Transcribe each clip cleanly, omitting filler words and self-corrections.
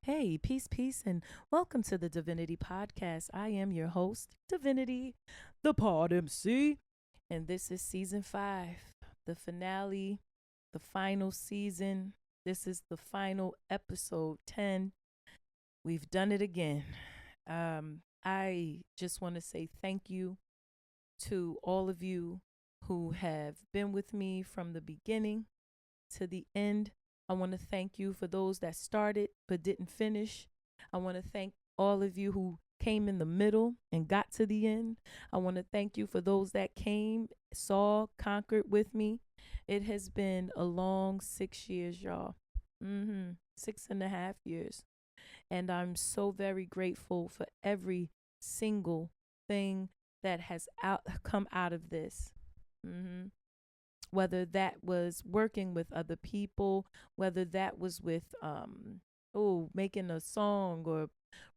Hey, peace, and welcome to the Divinity Podcast. I am your host, Divinity, the Pod MC, and this is season 5, the finale, the final season. This is the final episode 10. We've done it again. I just want to say thank you to all of you who have been with me from the beginning to the end. I want to thank you for those that started but didn't finish. I want to thank all of you who came in the middle and got to the end. I want to thank you for those that came, saw, conquered with me. It has been a long 6 years, y'all. 6.5 years. And I'm so very grateful for every single thing that has come out of this. Mm-hmm. Whether that was working with other people, whether that was with making a song or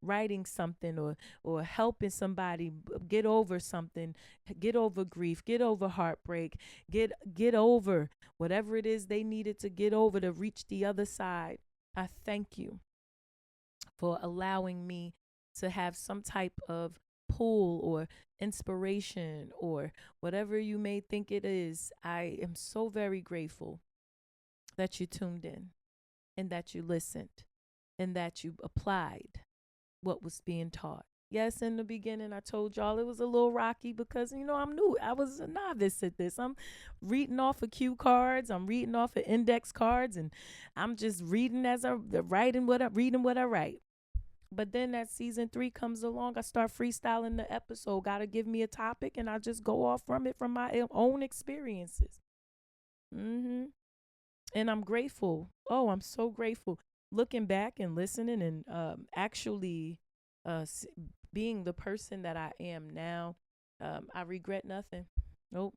writing something or helping somebody get over something, get over grief, get over heartbreak, get over whatever it is they needed to get over to reach the other side. I thank you for allowing me to have some type of pull or inspiration or whatever you may think it is. I am so very grateful that you tuned in and that you listened and that you applied what was being taught. Yes, in the beginning, I told y'all it was a little rocky because, I'm new. I was a novice at this. I'm reading off of cue cards. I'm reading off of index cards, and I'm just reading as I reading what I write. But then that season 3 comes along. I start freestyling the episode. Got to give me a topic, and I just go off from it from my own experiences. hmm And I'm grateful. Oh, I'm so grateful. Looking back and listening and actually being the person that I am now, I regret nothing. Nope,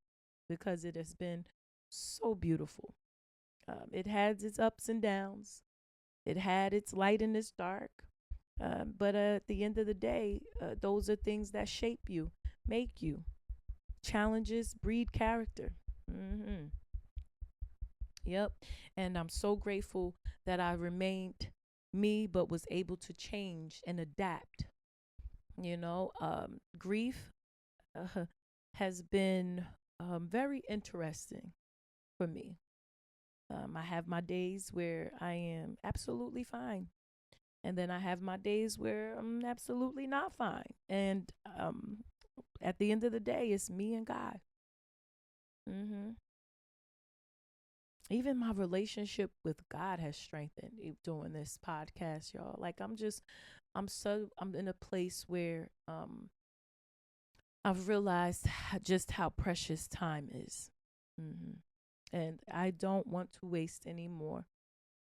because it has been so beautiful. It has its ups and downs. It had its light and its dark. But at the end of the day, those are things that shape you, make you. Challenges breed character. hmm Yep. And I'm so grateful that I remained me, but was able to change and adapt. Grief uh, has been very interesting for me. I have my days where I am absolutely fine. And then I have my days where I'm absolutely not fine. And at the end of the day, it's me and God. hmm Even my relationship with God has strengthened doing this podcast, y'all. Like I'm in a place where I've realized just how precious time is. hmm And I don't want to waste anymore.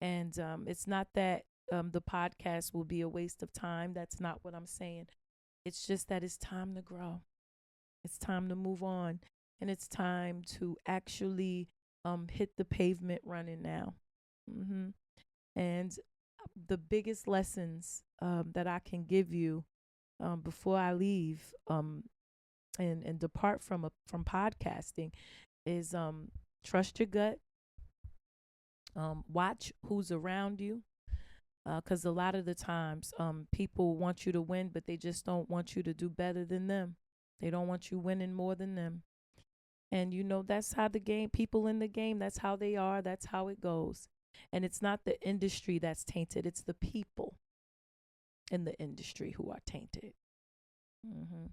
And it's not that the podcast will be a waste of time. That's not what I'm saying. It's just that it's time to grow. It's time to move on. And it's time to actually hit the pavement running now. hmm And the biggest lessons that I can give you before I leave and depart from podcasting is trust your gut. Watch who's around you, because a lot of the times people want you to win, but they just don't want you to do better than them. They don't want you winning more than them. And that's how the game, people in the game, that's how they are, that's how it goes. And it's not the industry that's tainted, it's the people in the industry who are tainted. hmm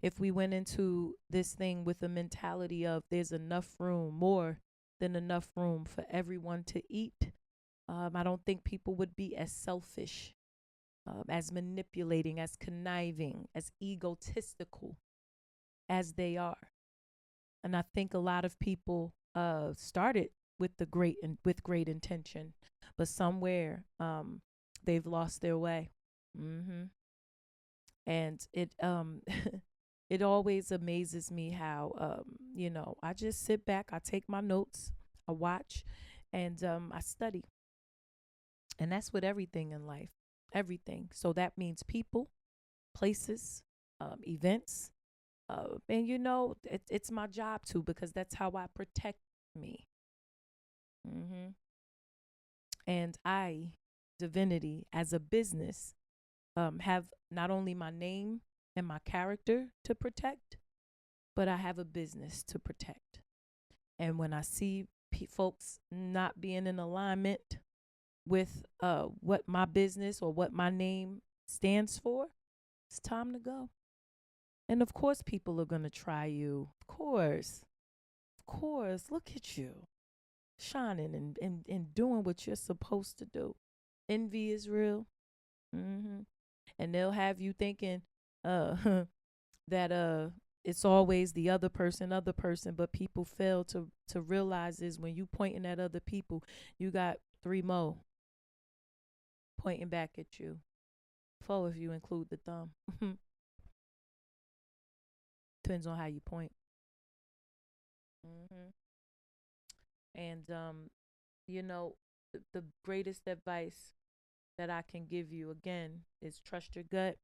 If we went into this thing with a mentality of there's enough room, more than enough room for everyone to eat, I don't think people would be as selfish, as manipulating, as conniving, as egotistical as they are. And I think a lot of people started with with great intention, but somewhere they've lost their way. hmm And it always amazes me how I just sit back, I take my notes, I watch, and I study. And that's with everything in life, everything. So that means people, places, events. And it's my job too, because that's how I protect me. hmm And I divinity as a business have not only my name and my character to protect, but I have a business to protect. And when I see folks not being in alignment with what my business or what my name stands for, it's time to go. And of course, people are going to try you. Of course. Of course. Look at you shining and doing what you're supposed to do. Envy is real. And they'll have you thinking that it's always the other person, but people fail to realize is when you pointing at other people, you got 3 more pointing back at you. 4 if you include the thumb. Depends on how you point. And you know, the greatest advice that I can give you again is trust your gut,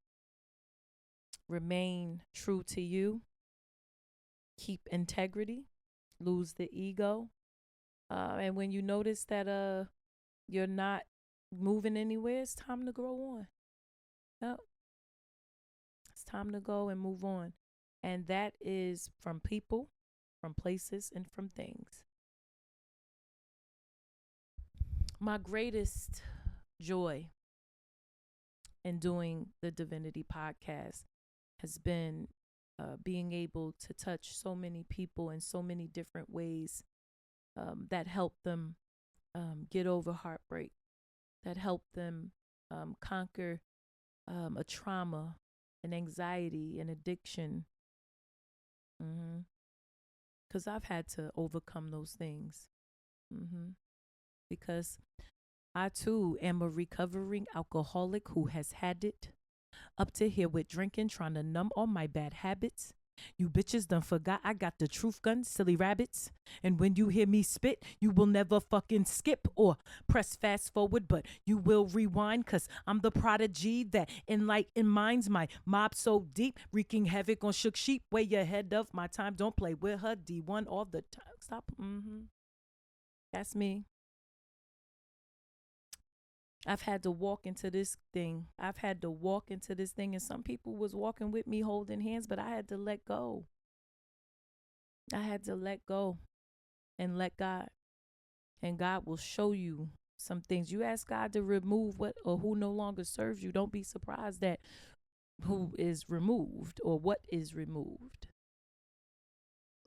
remain true to you, keep integrity, lose the ego. And when you notice that you're not moving anywhere, it's time to grow on. Yep. It's time to go and move on. And that is from people, from places, and from things. My greatest joy in doing the Divinity Podcast has been being able to touch so many people in so many different ways that help them get over heartbreak, that help them conquer a trauma, an anxiety, an addiction. Because I've had to overcome those things. Because I too am a recovering alcoholic who has had it up to here with drinking, trying to numb all my bad habits. You bitches done forgot I got the truth gun, silly rabbits. And when you hear me spit, you will never fucking skip or press fast forward, but you will rewind, cause I'm the prodigy that enlighten minds. My mob so deep, wreaking havoc on shook sheep. Way ahead of my time, don't play with her. D1 all the time. Stop. That's me. I've had to walk into this thing. And some people was walking with me holding hands, but I had to let go. I had to let go and let God. And God will show you some things. You ask God to remove what or who no longer serves you. Don't be surprised that who is removed or what is removed.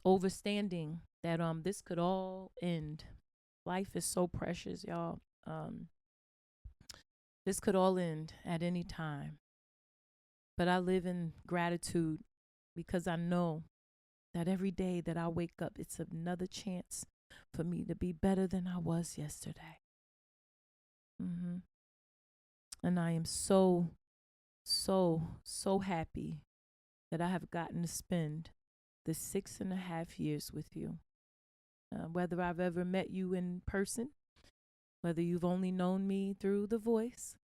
Overstanding that this could all end. Life is so precious, y'all. This could all end at any time. But I live in gratitude because I know that every day that I wake up, it's another chance for me to be better than I was yesterday. And I am so, so, so happy that I have gotten to spend the 6.5 years with you. Whether I've ever met you in person, whether you've only known me through the voice,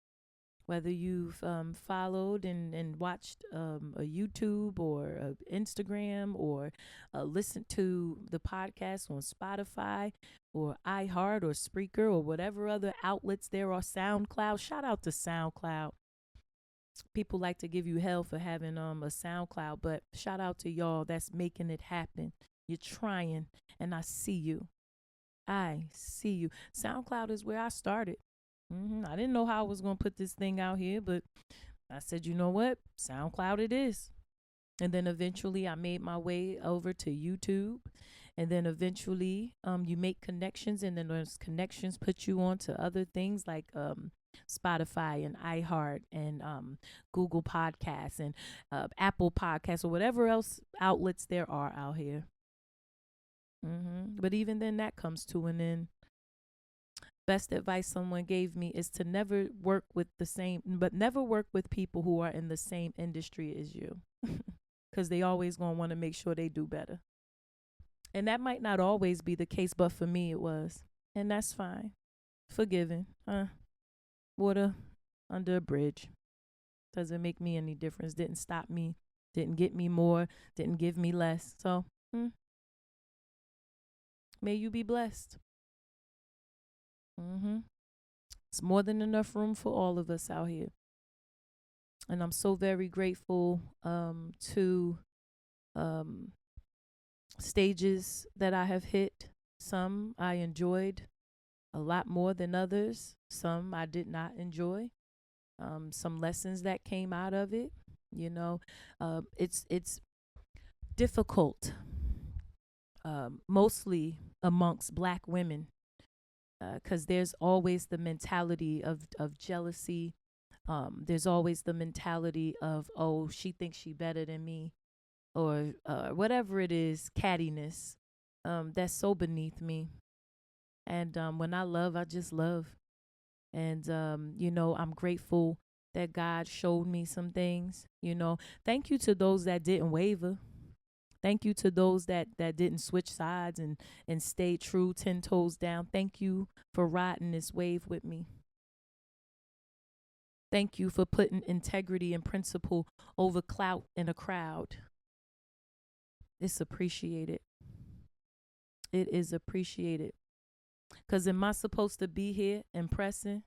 whether you've followed and watched a YouTube or Instagram or listened to the podcast on Spotify or iHeart or Spreaker or whatever other outlets there are, SoundCloud. Shout out to SoundCloud. People like to give you hell for having a SoundCloud, but shout out to y'all that's making it happen. You're trying, and I see you. I see you. SoundCloud is where I started. I didn't know how I was going to put this thing out here, but I said, you know what? SoundCloud it is. And then eventually I made my way over to YouTube. And then eventually you make connections, and then those connections put you on to other things like Spotify and iHeart and Google Podcasts and Apple Podcasts or whatever else outlets there are out here. But even then, that comes to an end. Best advice someone gave me is to never work with people who are in the same industry as you, because they always gonna want to make sure they do better. And that might not always be the case, but for me it was, and that's fine. Forgiven. Water under a bridge. Doesn't make me any difference. Didn't stop me. Didn't get me more. Didn't give me less. So. May you be blessed. It's more than enough room for all of us out here. And I'm so very grateful to um, stages that I have hit. Some I enjoyed a lot more than others. Some I did not enjoy. Some lessons that came out of it. You know, it's difficult, mostly amongst Black women, because there's always the mentality of jealousy. There's always the mentality of, oh, she thinks she better than me, or whatever it is, cattiness. That's so beneath me. And when I love, I just love. And I'm grateful that God showed me some things. Thank you to those that didn't waver. Thank you to those that didn't switch sides and stay true, 10 toes down. Thank you for riding this wave with me. Thank you for putting integrity and principle over clout in a crowd. It's appreciated. It is appreciated. Because am I supposed to be here impressing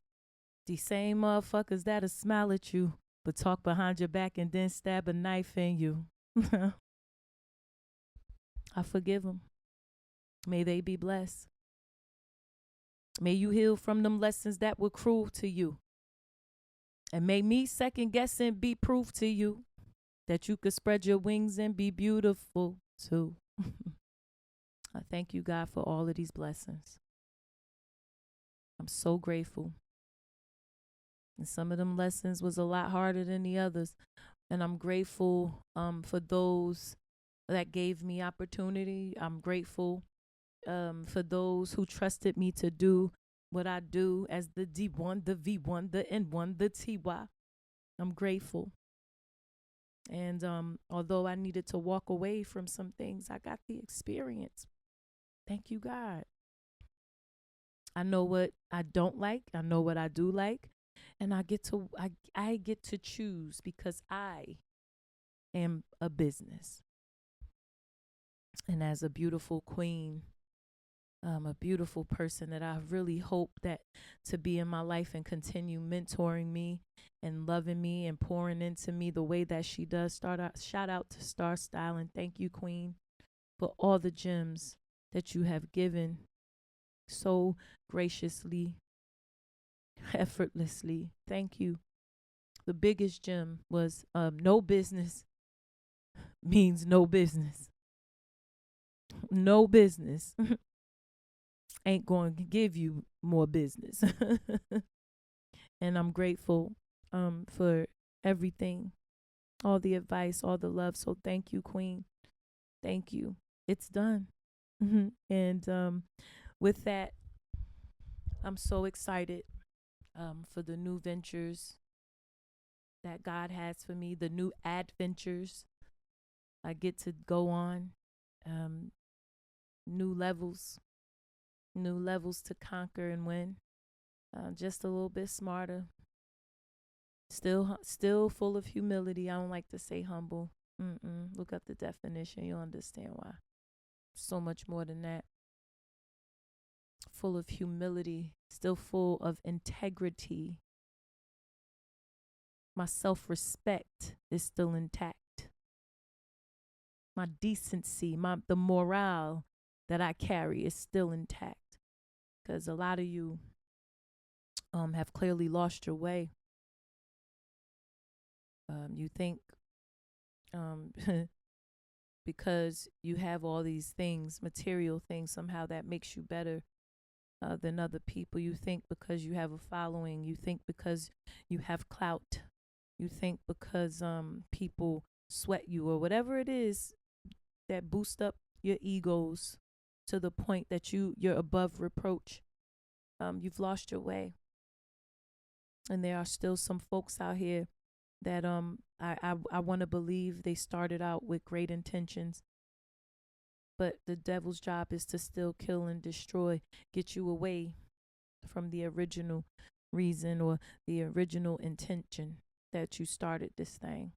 the same motherfuckers that'll smile at you but talk behind your back and then stab a knife in you? I forgive them. May they be blessed. May you heal from them lessons that were cruel to you. And may me second guessing be proof to you that you could spread your wings and be beautiful too. I thank you, God, for all of these blessings. I'm so grateful. And some of them lessons was a lot harder than the others. And I'm grateful for those that gave me opportunity. I'm grateful for those who trusted me to do what I do as the D1, the V1, the N1, the TY. I'm grateful. And although I needed to walk away from some things, I got the experience. Thank you, God. I know what I don't like. I know what I do like. And I get to choose because I am a business. And as a beautiful queen, a beautiful person that I really hope that to be in my life and continue mentoring me and loving me and pouring into me the way that she does. Shout out to Star Styling. Thank you, Queen, for all the gems that you have given so graciously, effortlessly. Thank you. The biggest gem was no business means no business. No business ain't going to give you more business. And I'm grateful for everything, all the advice, all the love. So thank you, Queen. Thank you. It's done. And with that, I'm so excited for the new ventures that God has for me, the new adventures I get to go on, new levels to conquer and win. Just a little bit smarter. Still full of humility. I don't like to say humble. Look up the definition. You'll understand why. So much more than that. Full of humility. Still full of integrity. My self-respect is still intact. My decency, the morale that I carry is still intact. Because a lot of you have clearly lost your way. You think because you have all these things, material things, somehow that makes you better than other people. You think because you have a following. You think because you have clout. You think because people sweat you or whatever it is that boost up your egos to the point that you're above reproach. You've lost your way. And there are still some folks out here that I want to believe they started out with great intentions. But the devil's job is to still kill and destroy, get you away from the original reason or the original intention that you started this thing.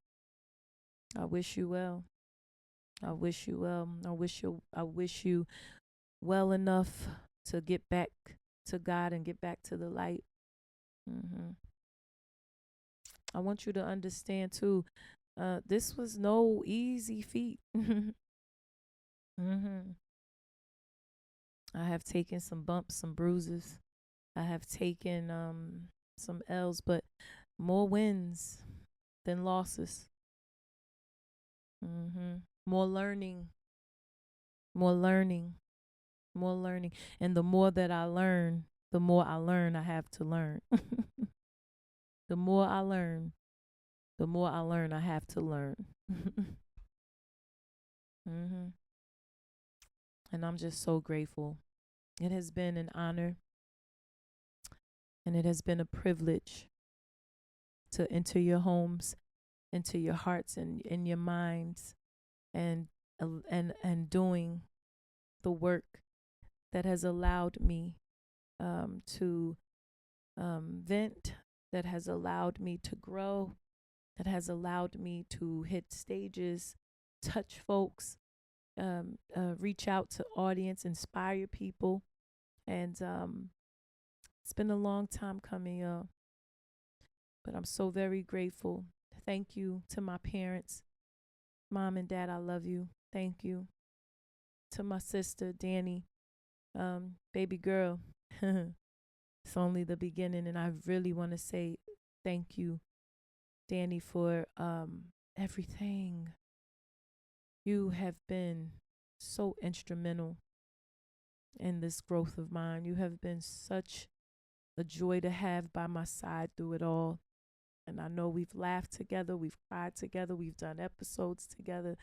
I wish you well. I wish you well. I wish you well enough to get back to God and get back to the light. Mm-hmm. I want you to understand too. This was no easy feat. Mm-hmm. I have taken some bumps, some bruises. I have taken some L's, but more wins than losses. Mm-hmm. More learning, more learning, more learning. And the more that I learn, the more I learn I have to learn. The more I learn, the more I learn I have to learn. Mm-hmm. And I'm just so grateful. It has been an honor and it has been a privilege to enter your homes, into your hearts and in your minds, and and doing the work that has allowed me to vent, that has allowed me to grow, that has allowed me to hit stages, touch folks, reach out to audience, inspire people. And it's been a long time coming, y'all. But I'm so very grateful. Thank you to my parents. Mom and Dad, I love you. Thank you. To my sister, Danny, baby girl. It's only the beginning. And I really want to say thank you, Danny, for everything. You have been so instrumental in this growth of mine. You have been such a joy to have by my side through it all. And I know we've laughed together, we've cried together, we've done episodes together.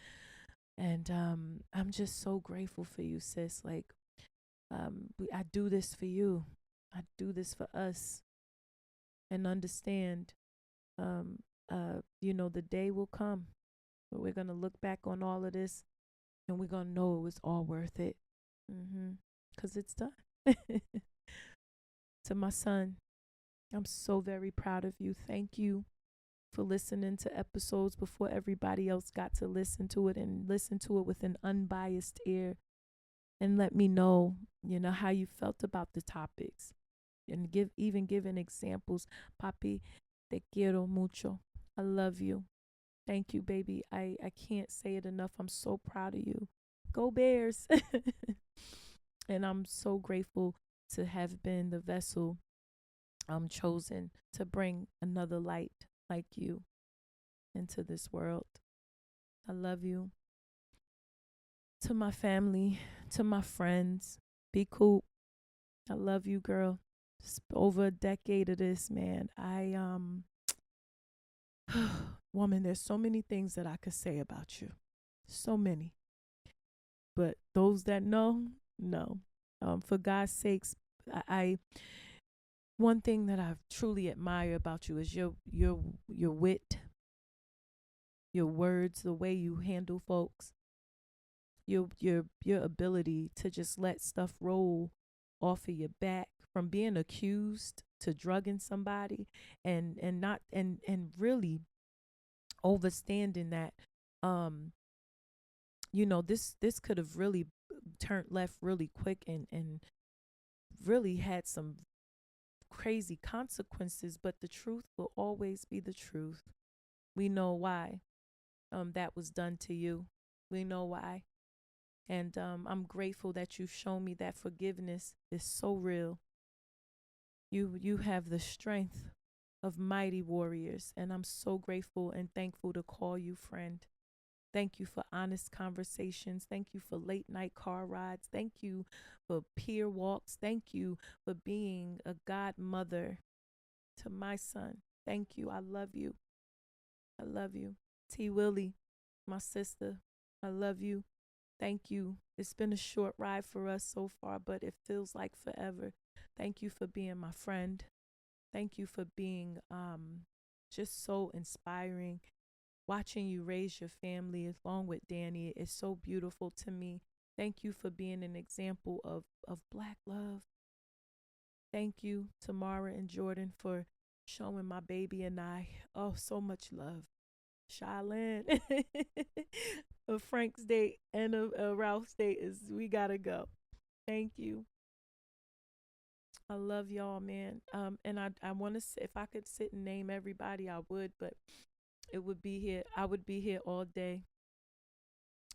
And I'm just so grateful for you, sis. Like, I do this for you. I do this for us. And understand, the day will come where we're going to look back on all of this and we're going to know it was all worth it. Because it's done. To my son, I'm so very proud of you. Thank you for listening to episodes before everybody else got to listen to it, and listen to it with an unbiased ear, and let me know, how you felt about the topics, and giving examples. Papi, te quiero mucho. I love you. Thank you, baby. I can't say it enough. I'm so proud of you. Go Bears. And I'm so grateful to have been the vessel chosen to bring another light like you into this world. I love you. To my family, to my friends, be cool. I love you, girl. It's over a decade of this, man. Woman, there's so many things that I could say about you. So many. But those that know. For God's sakes, I one thing that I truly admire about you is your wit, your words, the way you handle folks, your ability to just let stuff roll off of your back, from being accused to drugging somebody, and not and really overstanding that. This could have really turned left really quick, and really had some crazy consequences, but the truth will always be the truth. We know why that was done to you. We know why. And I'm grateful that you've shown me that forgiveness is so real. You have the strength of mighty warriors, and I'm so grateful and thankful to call you friend. Thank you for honest conversations. Thank you for late night car rides. Thank you for peer walks. Thank you for being a godmother to my son. Thank you. I love you. I love you. T. Willie, my sister, I love you. Thank you. It's been a short ride for us so far, but it feels like forever. Thank you for being my friend. Thank you for being just so inspiring. Watching you raise your family along with Danny is so beautiful to me. Thank you for being an example of Black love. Thank you, Tamara and Jordan, for showing my baby and I, so much love. Charlene, a Frank's date and a Ralph's date we gotta go. Thank you. I love y'all, man. And I want to, if I could sit and name everybody, I would, but it would be here. I would be here all day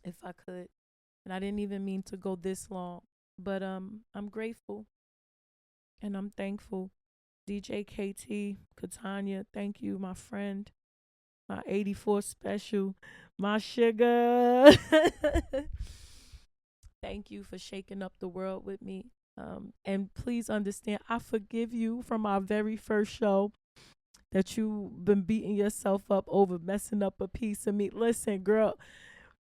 if I could. And I didn't even mean to go this long, but I'm grateful and I'm thankful. DJ KT, Katanya, thank you, my friend, my 84 special, my sugar. Thank you for shaking up the world with me. And please understand, I forgive you from our very first show that you've been beating yourself up over messing up a piece of me. Listen, girl,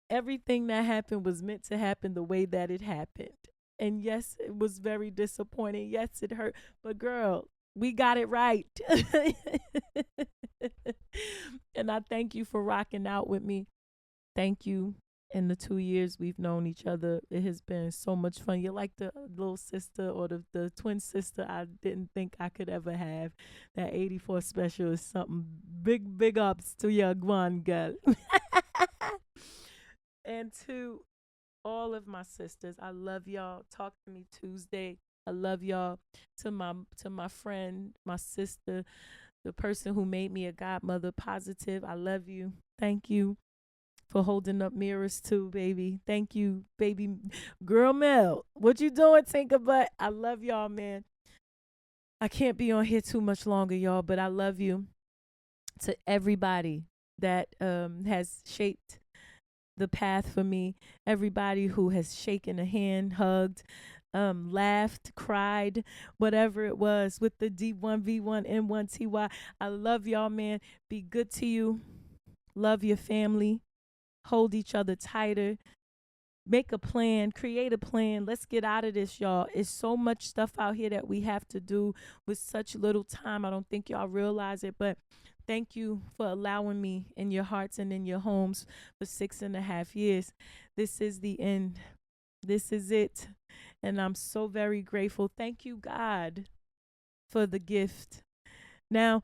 everything that happened was meant to happen the way that it happened. And yes, it was very disappointing. Yes, it hurt. But girl, we got it right. And I thank you for rocking out with me. Thank you. In the 2 years we've known each other, it has been so much fun. You're like the little sister or the twin sister I didn't think I could ever have. That 84 special is something big ups to your one girl. And to all of my sisters, I love y'all. Talk to me Tuesday. I love y'all. To my friend, my sister, the person who made me a godmother, Positive, I love you. Thank you for holding up mirrors too, baby. Thank you, baby girl Mel. What you doing, Tinker Butt? I love y'all, man. I can't be on here too much longer, y'all, but I love you. To everybody that has shaped the path for me, everybody who has shaken a hand, hugged, laughed, cried, whatever it was with the D1V1N1TY. I love y'all, man. Be good to you. Love your family. Hold each other tighter. Make a plan, create a plan. Let's get out of this, y'all. It's so much stuff out here that we have to do with such little time. I don't think y'all realize it, but thank you for allowing me in your hearts and in your homes for 6.5 years. This is the end. This is it. And I'm so very grateful. Thank you, God, for the gift. Now,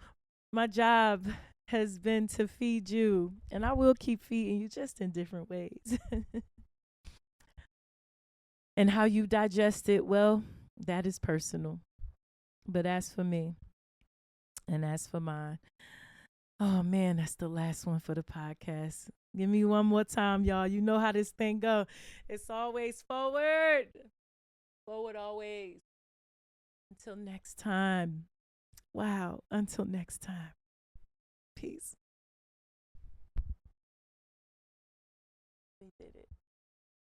my job has been to feed you, and I will keep feeding you, just in different ways. And how you digest it, well, that is personal. But as for me, and as for mine, oh man, that's the last one for the podcast. Give me one more time, y'all. You know how this thing go. It's always forward. Forward always. Until next time. Wow. Until next time. Peace. We did it.